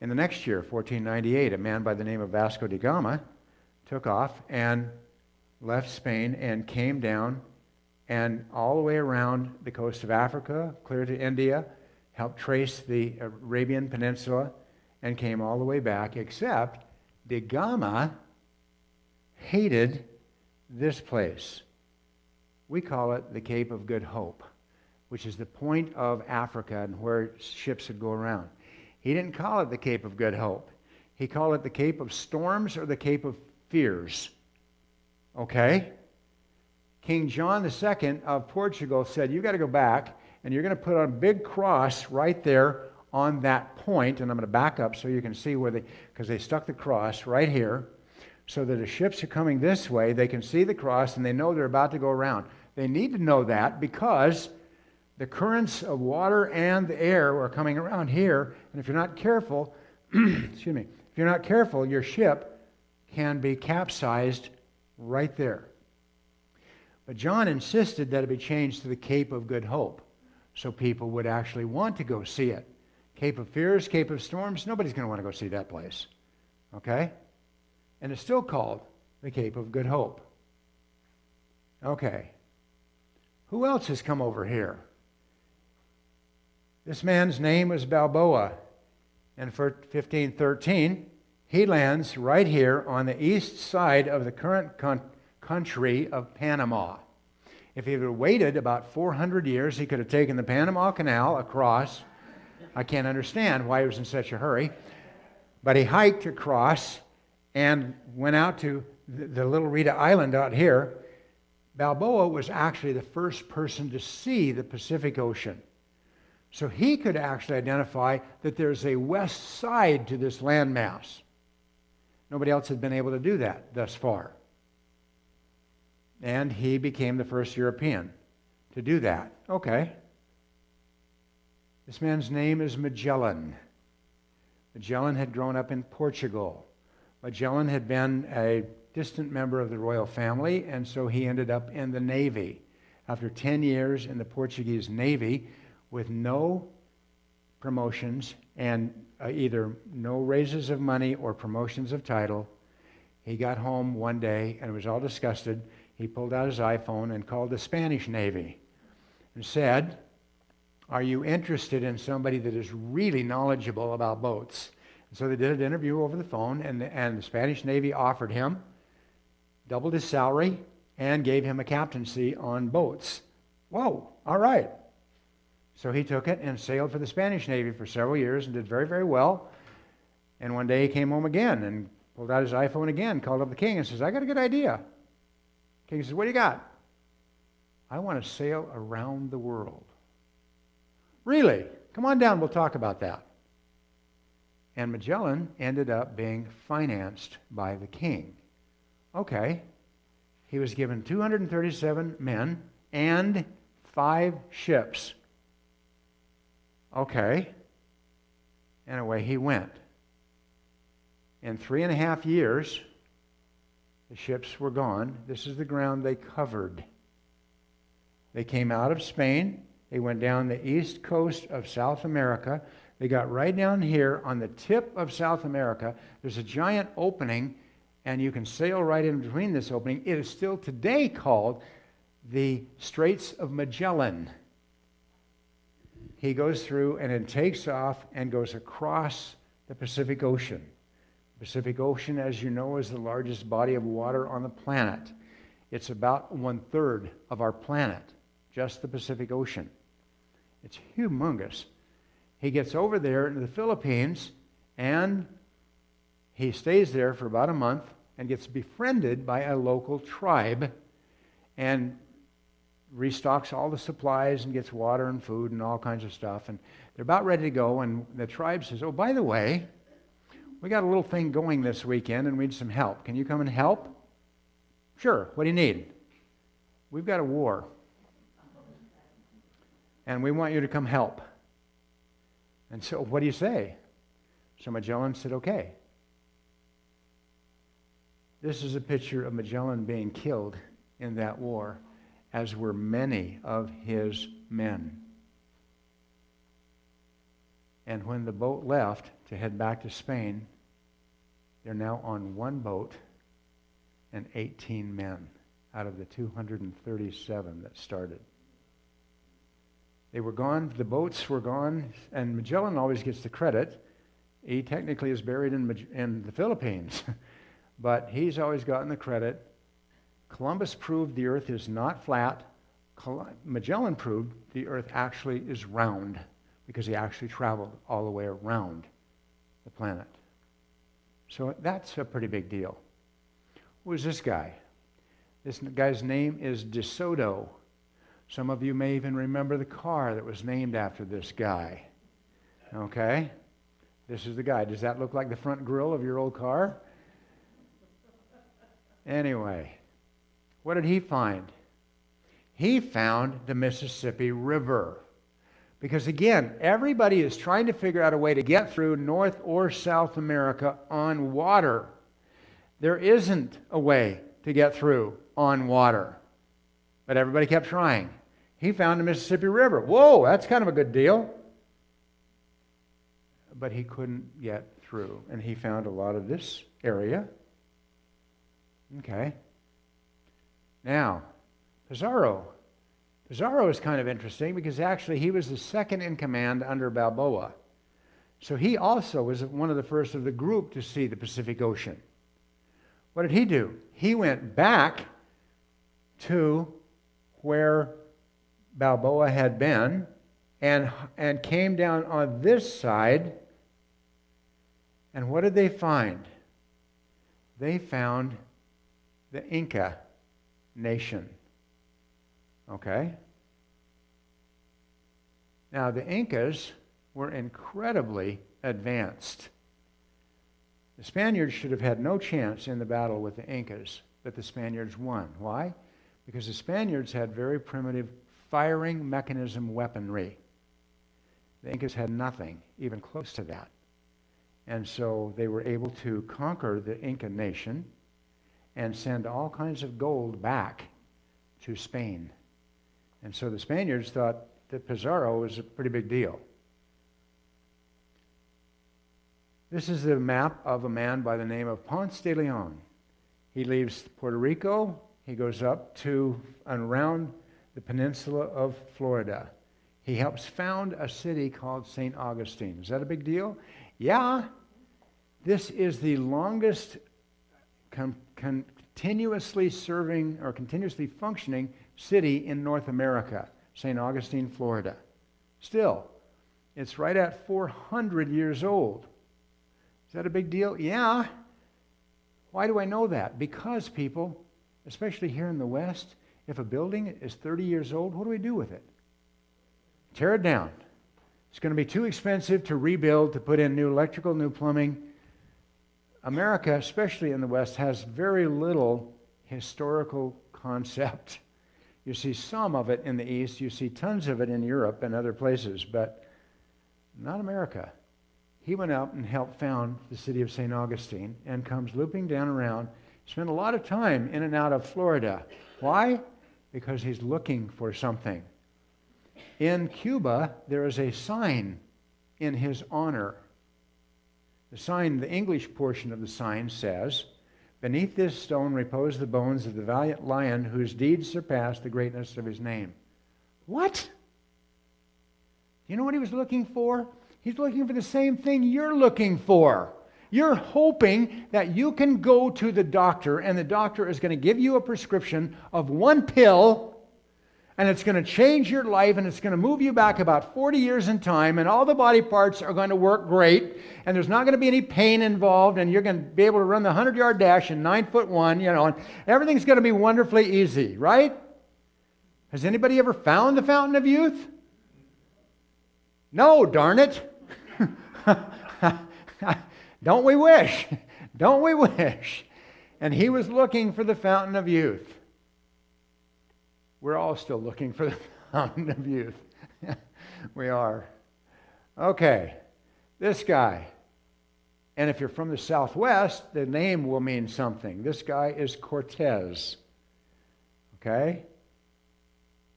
In the next year, 1498, a man by the name of Vasco da Gama took off and left Spain and came down and all the way around the coast of Africa, clear to India, helped trace the Arabian Peninsula, and came all the way back, except da Gama hated this place. We call it the Cape of Good Hope, which is the point of Africa and where ships would go around. He didn't call it the Cape of Good Hope. He called it the Cape of Storms or the Cape of Fears. Okay? King John II of Portugal said, you got to go back and you're going to put a big cross right there on that point. And I'm going to back up so you can see where because they stuck the cross right here so that as ships are coming this way, they can see the cross and they know they're about to go around. They need to know that because the currents of water and the air are coming around here. And if you're not careful, excuse me, if you're not careful, your ship can be capsized right there. But John insisted that it be changed to the Cape of Good Hope so people would actually want to go see it. Cape of Fears, Cape of Storms, nobody's going to want to go see that place. Okay? And it's still called the Cape of Good Hope. Okay. Who else has come over here? This man's name was Balboa. And for 1513, he lands right here on the east side of the current country of Panama. If he had waited about 400 years, he could have taken the Panama Canal across. I can't understand why he was in such a hurry. But he hiked across and went out to the Little Rita Island out here. Balboa was actually the first person to see the Pacific Ocean. So he could actually identify that there's a west side to this landmass. Nobody else had been able to do that thus far. And he became the first European to do that. Okay. This man's name is Magellan. Magellan had grown up in Portugal. Magellan had been a distant member of the royal family, and so he ended up in the Navy. After 10 years in the Portuguese Navy, with no promotions and either no raises of money or promotions of title, he got home one day and was all disgusted. He pulled out his iPhone and called the Spanish Navy and said, are you interested in somebody that is really knowledgeable about boats? And so they did an interview over the phone, and the Spanish Navy offered him, doubled his salary, and gave him a captaincy on boats. Whoa, all right. So he took it and sailed for the Spanish Navy for several years and did very, very well. And one day he came home again and pulled out his iPhone again, called up the king and says, I got a good idea. The king says, what do you got? I want to sail around the world. Really? Come on down, we'll talk about that. And Magellan ended up being financed by the king. Okay. He was given 237 men and 5 ships. Okay. And away he went. In 3.5 years, the ships were gone. This is the ground they covered. They came out of Spain. They went down the east coast of South America. They got right down here on the tip of South America. There's a giant opening, and you can sail right in between this opening. It is still today called the Straits of Magellan. He goes through and then takes off and goes across the Pacific Ocean. The Pacific Ocean, as you know, is the largest body of water on the planet. It's about 1/3 of our planet, just the Pacific Ocean. It's humongous. He gets over there into the Philippines, and he stays there for about a month and gets befriended by a local tribe. And restocks all the supplies and gets water and food and all kinds of stuff. And they're about ready to go, and the tribe says, oh, by the way, we got a little thing going this weekend and we need some help. Can you come and help? Sure. What do you need? We've got a war. And we want you to come help. And so what do you say? So Magellan said, okay. This is a picture of Magellan being killed in that war, as were many of his men. And when the boat left to head back to Spain, they're now on one boat and 18 men out of the 237 that started. They were gone, the boats were gone, and Magellan always gets the credit. He technically is buried in the Philippines, but he's always gotten the credit. Columbus proved the earth is not flat. Magellan proved the earth actually is round, because he actually traveled all the way around the planet. So that's a pretty big deal. Who is this guy? This guy's name is De Soto. Some of you may even remember the car that was named after this guy. Okay? This is the guy. Does that look like the front grille of your old car? Anyway, what did he find? He found the Mississippi River. Because again, everybody is trying to figure out a way to get through North or South America on water. There isn't a way to get through on water. But everybody kept trying. He found the Mississippi River. Whoa, that's kind of a good deal. But he couldn't get through. And he found a lot of this area. Okay. Now, Pizarro. Pizarro is kind of interesting because actually he was the second in command under Balboa. So he also was one of the first of the group to see the Pacific Ocean. What did he do? He went back to where Balboa had been and came down on this side. And what did they find? They found the Inca nation. Okay? Now, the Incas were incredibly advanced. The Spaniards should have had no chance in the battle with the Incas, but the Spaniards won. Why? Because the Spaniards had very primitive firing mechanism weaponry. The Incas had nothing even close to that. And so they were able to conquer the Inca nation and send all kinds of gold back to Spain. And so the Spaniards thought that Pizarro was a pretty big deal. This is the map of a man by the name of Ponce de Leon. He leaves Puerto Rico. He goes up to and around the peninsula of Florida. He helps found a city called St. Augustine. Is that a big deal? Yeah. This is the longest continuously serving or continuously functioning city in North America, St. Augustine, Florida. Still, it's right at 400 years old. Is that a big deal? Yeah. Why do I know that? Because people, especially here in the West, if a building is 30 years old, what do we do with it? Tear it down. It's going to be too expensive to rebuild, to put in new electrical, new plumbing. America, especially in the West, has very little historical concept. You see some of it in the East. You see tons of it in Europe and other places, but not America. He went out and helped found the city of St. Augustine and comes looping down around. Spent a lot of time in and out of Florida. Why? Because he's looking for something. In Cuba, there is a sign in his honor. The sign, the English portion of the sign says, "Beneath this stone repose the bones of the valiant lion whose deeds surpass the greatness of his name." What? Do you know what he was looking for? He's looking for the same thing you're looking for. You're hoping that you can go to the doctor and the doctor is going to give you a prescription of one pill and it's going to change your life and it's going to move you back about 40 years in time and all the body parts are going to work great and there's not going to be any pain involved and you're going to be able to run the 100-yard dash in 9'1", and everything's going to be wonderfully easy, right? Has anybody ever found the fountain of youth? No, darn it. Don't we wish? Don't we wish? And he was looking for the fountain of youth. We're all still looking for the fountain of youth. We are. Okay, this guy. And if you're from the Southwest, the name will mean something. This guy is Cortez. Okay?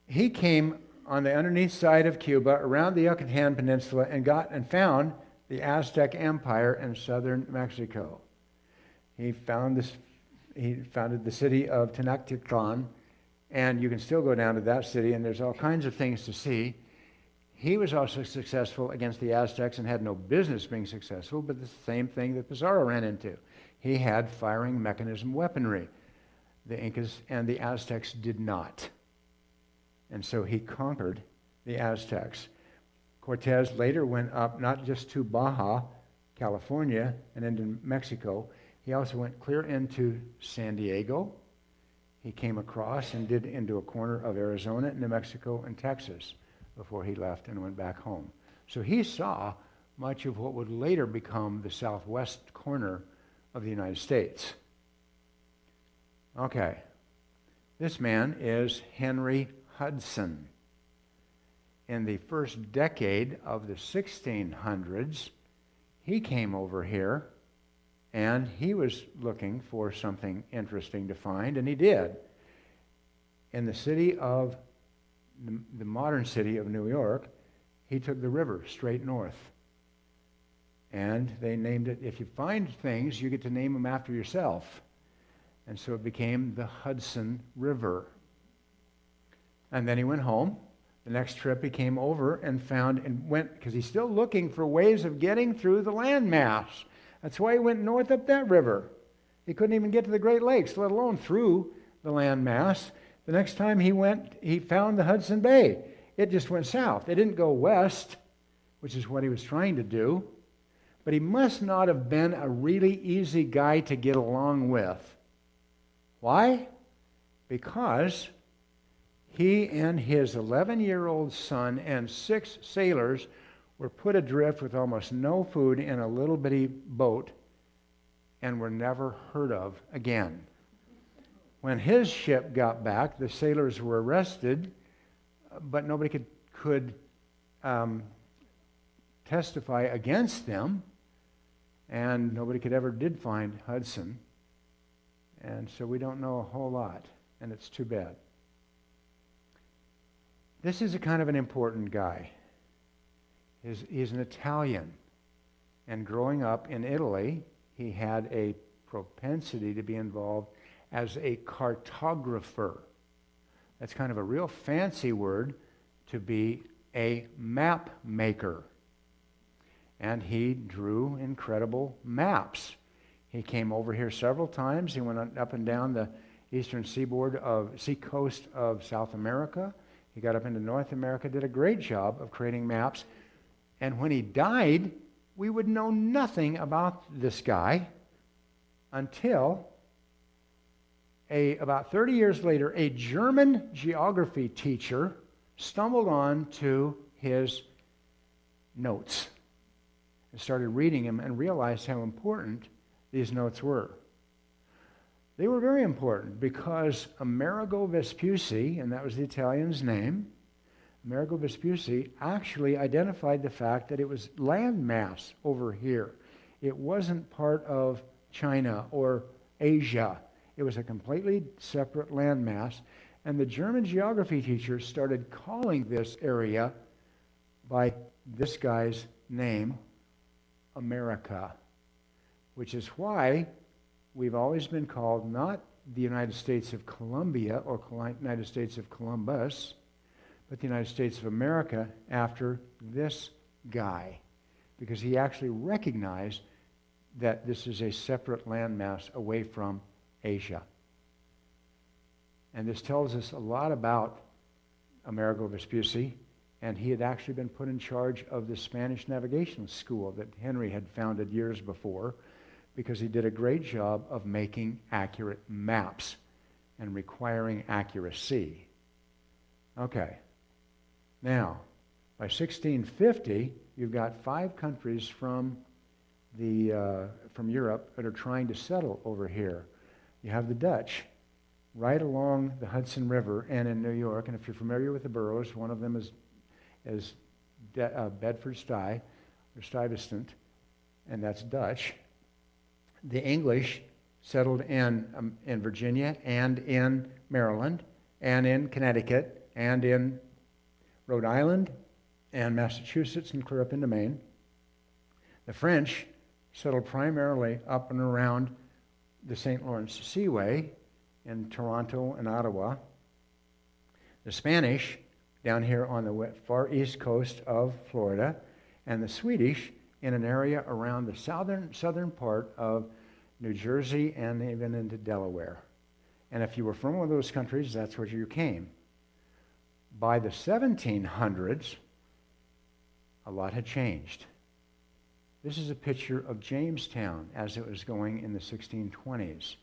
He came on the underneath side of Cuba, around the Yucatan Peninsula, and found the Aztec Empire in southern Mexico. He founded the city of Tenochtitlan, and you can still go down to that city, and there's all kinds of things to see. He was also successful against the Aztecs and had no business being successful, but the same thing that Pizarro ran into. He had firing mechanism weaponry. The Incas and the Aztecs did not. And so he conquered the Aztecs. Cortez later went up not just to Baja, California, and into Mexico. He also went clear into San Diego. He came across and did into a corner of Arizona, New Mexico, and Texas before he left and went back home. So he saw much of what would later become the southwest corner of the United States. Okay. This man is Henry Hudson. In the first decade of the 1600s, he came over here and he was looking for something interesting to find, and he did. In the city of the modern city of New York, he took the river straight north. And they named it, if you find things, you get to name them after yourself. And so it became the Hudson River. And then he went home. The next trip he came over and found and went, because he's still looking for ways of getting through the landmass. That's why he went north up that river. He couldn't even get to the Great Lakes, let alone through the landmass. The next time he went, he found the Hudson Bay. It just went south. It didn't go west, which is what he was trying to do. But he must not have been a really easy guy to get along with. Why? Because he and his 11-year-old son and 6 sailors were put adrift with almost no food in a little bitty boat and were never heard of again. When his ship got back, the sailors were arrested, but nobody could testify against them, and nobody did find Hudson. And so we don't know a whole lot, and it's too bad. This is a kind of an important guy. He's an Italian, and growing up in Italy, he had a propensity to be involved as a cartographer. That's kind of a real fancy word to be a map maker. And he drew incredible maps. He came over here several times. He went up and down the eastern seacoast of South America. He got up into North America, did a great job of creating maps. And when he died, we would know nothing about this guy until about 30 years later, a German geography teacher stumbled on to his notes and started reading them and realized how important these notes were. They were very important because Amerigo Vespucci, and that was the Italian's name, Amerigo Vespucci actually identified the fact that it was landmass over here. It wasn't part of China or Asia. It was a completely separate landmass. And the German geography teachers started calling this area by this guy's name, America, which is why we've always been called not the United States of Columbia or United States of Columbus, but the United States of America after this guy, because he actually recognized that this is a separate landmass away from Asia. And this tells us a lot about Amerigo Vespucci, and he had actually been put in charge of the Spanish navigation school that Henry had founded years before, because he did a great job of making accurate maps and requiring accuracy. Okay. Now, by 1650, you've got 5 countries from Europe that are trying to settle over here. You have the Dutch right along the Hudson River and in New York. And if you're familiar with the boroughs, one of them is Bedford-Stuyvesant, or Stuyvesant, and that's Dutch. The English settled in Virginia and in Maryland and in Connecticut and in Rhode Island and Massachusetts and clear up into Maine. The French settled primarily up and around the St. Lawrence Seaway in Toronto and Ottawa. The Spanish down here on the far east coast of Florida, and the Swedish in an area around the southern part of New Jersey and even into Delaware. And if you were from one of those countries, that's where you came. By the 1700s, a lot had changed. This is a picture of Jamestown as it was going in the 1620s.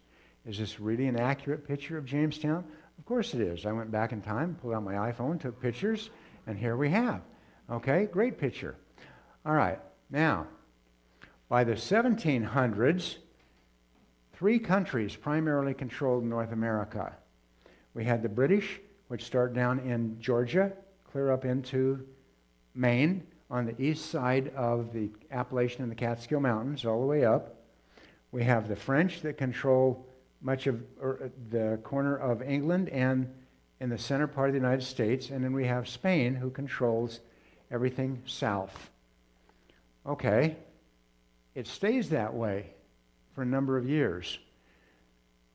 Is this really an accurate picture of Jamestown? Of course it is. I went back in time, pulled out my iPhone, took pictures, and here we have. Okay, great picture. All right, now, by the 1700s, 3 countries primarily controlled North America. We had the British, which start down in Georgia, clear up into Maine, on the east side of the Appalachian and the Catskill Mountains, all the way up. We have the French that control much of the corner of England and in the center part of the United States. And then we have Spain, who controls everything south. Okay, it stays that way for a number of years.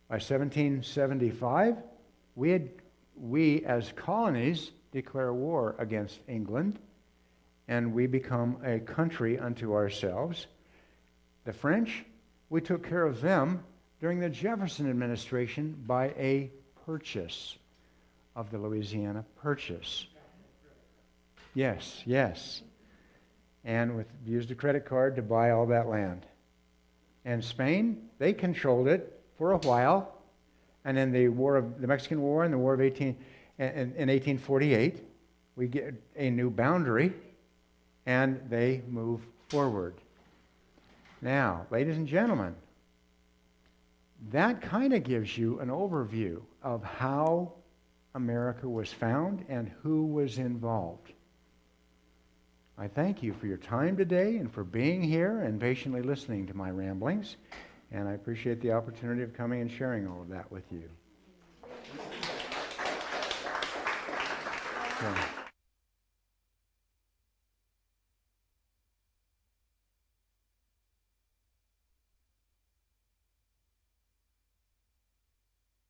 By 1775, we as colonies declare war against England, and we become a country unto ourselves. The French, we took care of them during the Jefferson administration by a purchase of the Louisiana Purchase. Yes, yes. And used a credit card to buy all that land. And Spain, they controlled it for a while, and then the Mexican War and the War of in 1848, we get a new boundary, and they move forward. Now, ladies and gentlemen, that kind of gives you an overview of how America was found and who was involved. I thank you for your time today and for being here and patiently listening to my ramblings, and I appreciate the opportunity of coming and sharing all of that with you. So,